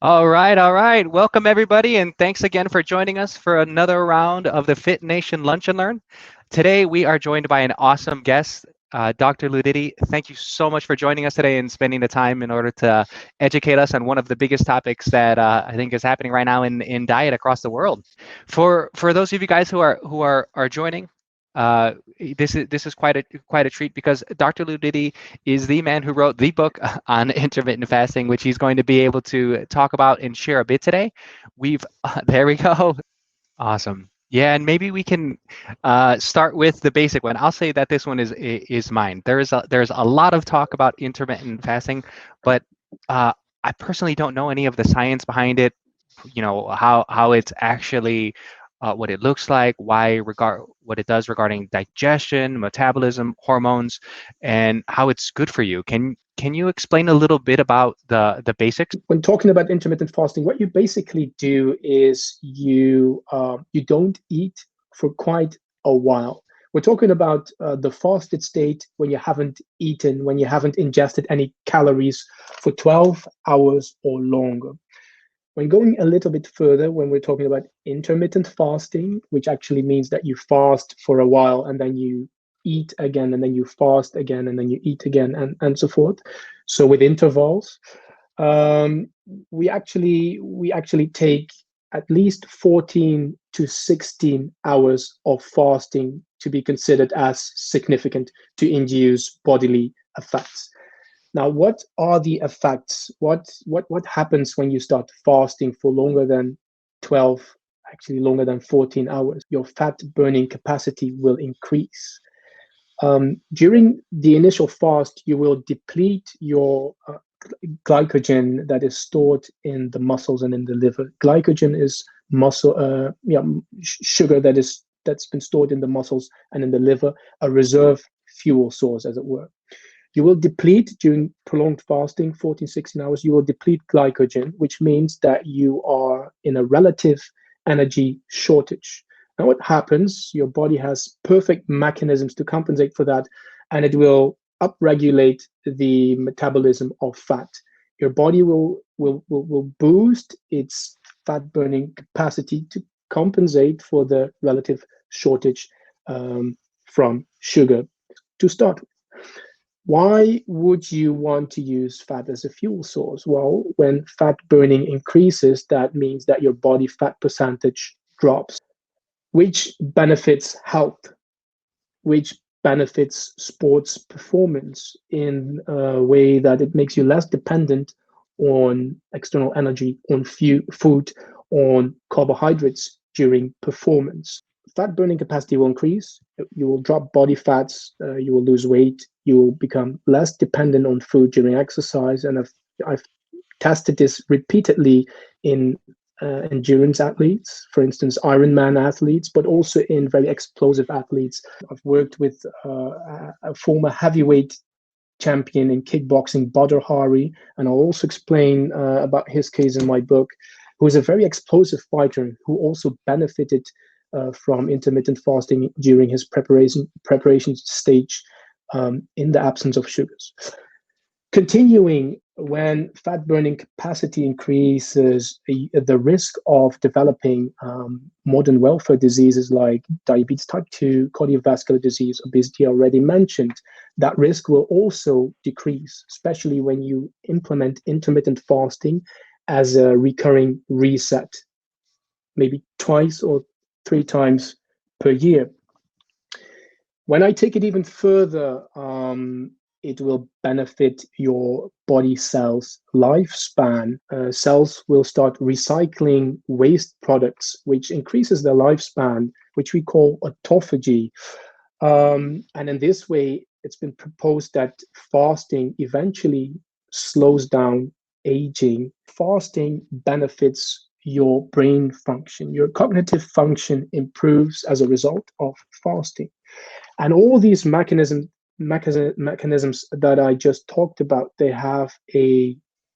All right, all right. Welcome everybody, and thanks again for joining us for another round of the Fit Nation Lunch and Learn. Today we are joined by an awesome guest, Dr. Ludidi. Thank you so much for joining us today and spending the time in order to educate us on one of the biggest topics that I think is happening right now in diet across the world. For those of you guys who are joining, uh, this is quite a treat because Dr. Ludidi is the man who wrote the book on intermittent fasting, which he's going to be able to talk about and share a bit today. We've There we go. Awesome. Yeah, and maybe we can start with the basic one. I'll say that this one is mine. There's a lot of talk about intermittent fasting, but uh, I personally don't know any of the science behind it. You know how it's actually what it looks like, what it does regarding digestion, metabolism, hormones, and how it's good for you. Can you explain a little bit about the basics? When talking about intermittent fasting, what you basically do is you don't eat for quite a while. We're talking about the fasted state when you haven't eaten, when you haven't ingested any calories for 12 hours or longer. When going a little bit further, when we're talking about intermittent fasting, which actually means that you fast for a while and then you eat again, and then you fast again, and then you eat again, and so forth. So with intervals, um, we actually take at least 14 to 16 hours of fasting to be considered as significant to induce bodily effects. Now, what are the effects? What happens when you start fasting for longer than 12, actually longer than 14 hours? Your fat burning capacity will increase. During the initial fast, you will deplete your glycogen that is stored in the muscles and in the liver. Glycogen is sugar that's been stored in the muscles and in the liver, a reserve fuel source, as it were. You will deplete during prolonged fasting, 14, 16 hours, you will deplete glycogen, which means that you are in a relative energy shortage. Now, what happens? Your body has perfect mechanisms to compensate for that, and it will upregulate the metabolism of fat. Your body will boost its fat burning capacity to compensate for the relative shortage from sugar to start with. Why would you want to use fat as a fuel source? Well, when fat burning increases, that means that your body fat percentage drops, which benefits health, which benefits sports performance in a way that it makes you less dependent on external energy, on food, on carbohydrates during performance. Fat burning capacity will increase. You will drop body fats. You will lose weight. You will become less dependent on food during exercise. And I've tested this repeatedly in endurance athletes, for instance, Ironman athletes, but also in very explosive athletes. I've worked with a former heavyweight champion in kickboxing, Badr Hari, and I'll also explain about his case in my book, who is a very explosive fighter who also benefited from intermittent fasting during his preparation stage in the absence of sugars. Continuing, when fat burning capacity increases, the risk of developing modern welfare diseases like diabetes type 2, cardiovascular disease, obesity already mentioned, that risk will also decrease, especially when you implement intermittent fasting as a recurring reset, maybe twice or three times per year. When I take it even further, it will benefit your body cells' lifespan. Cells will start recycling waste products, which increases their lifespan, which we call autophagy. And in this way, it's been proposed that fasting eventually slows down aging. Fasting benefits your brain function. Your cognitive function improves as a result of fasting. And all these mechanisms that I just talked about, they have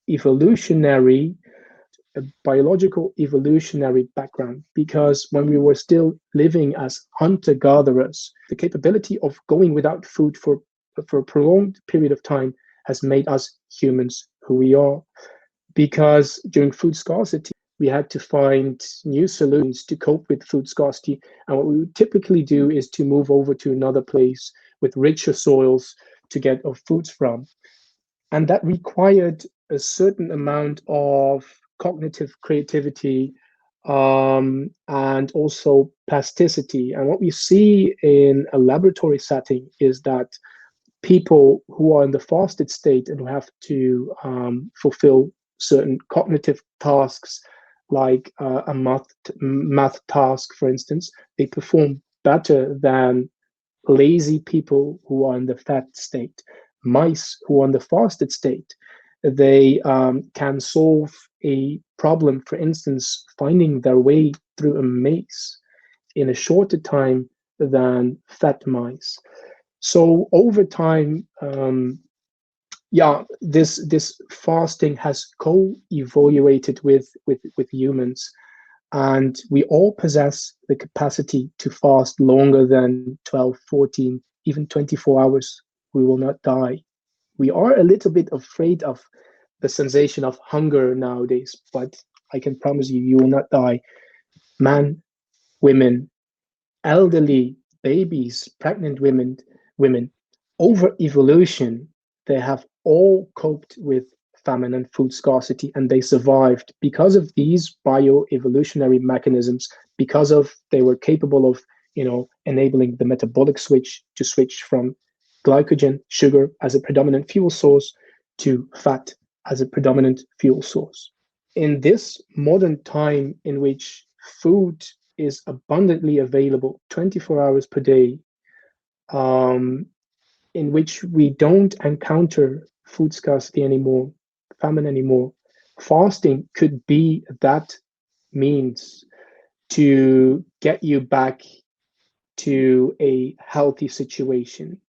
evolutionary, a biological evolutionary background, because when we were still living as hunter-gatherers, the capability of going without food for a prolonged period of time has made us humans who we are. because during food scarcity, we had to find new solutions to cope with food scarcity. And what we would typically do is to move over to another place with richer soils to get our foods from. And that required a certain amount of cognitive creativity, and also plasticity. And what we see in a laboratory setting is that people who are in the fasted state and who have to fulfill certain cognitive tasks, like a math task, for instance, they perform better than lazy people who are in the fat state. Mice who are in the fasted state, they can solve a problem, for instance, finding their way through a maze in a shorter time than fat mice. So over time, this fasting has co-evaluated with humans, and we all possess the capacity to fast longer than 12, 14, even 24 hours. We will not die. We are a little bit afraid of the sensation of hunger nowadays, but I can promise you, you will not die. Men, women, elderly, babies, pregnant women, over evolution, they have all coped with famine and food scarcity, and they survived because of these bioevolutionary mechanisms, because of they were capable of, enabling the metabolic switch to switch from glycogen, sugar, as a predominant fuel source to fat as a predominant fuel source. In this modern time in which food is abundantly available 24 hours per day, in which we don't encounter food scarcity anymore, famine anymore, fasting could be that means to get you back to a healthy situation.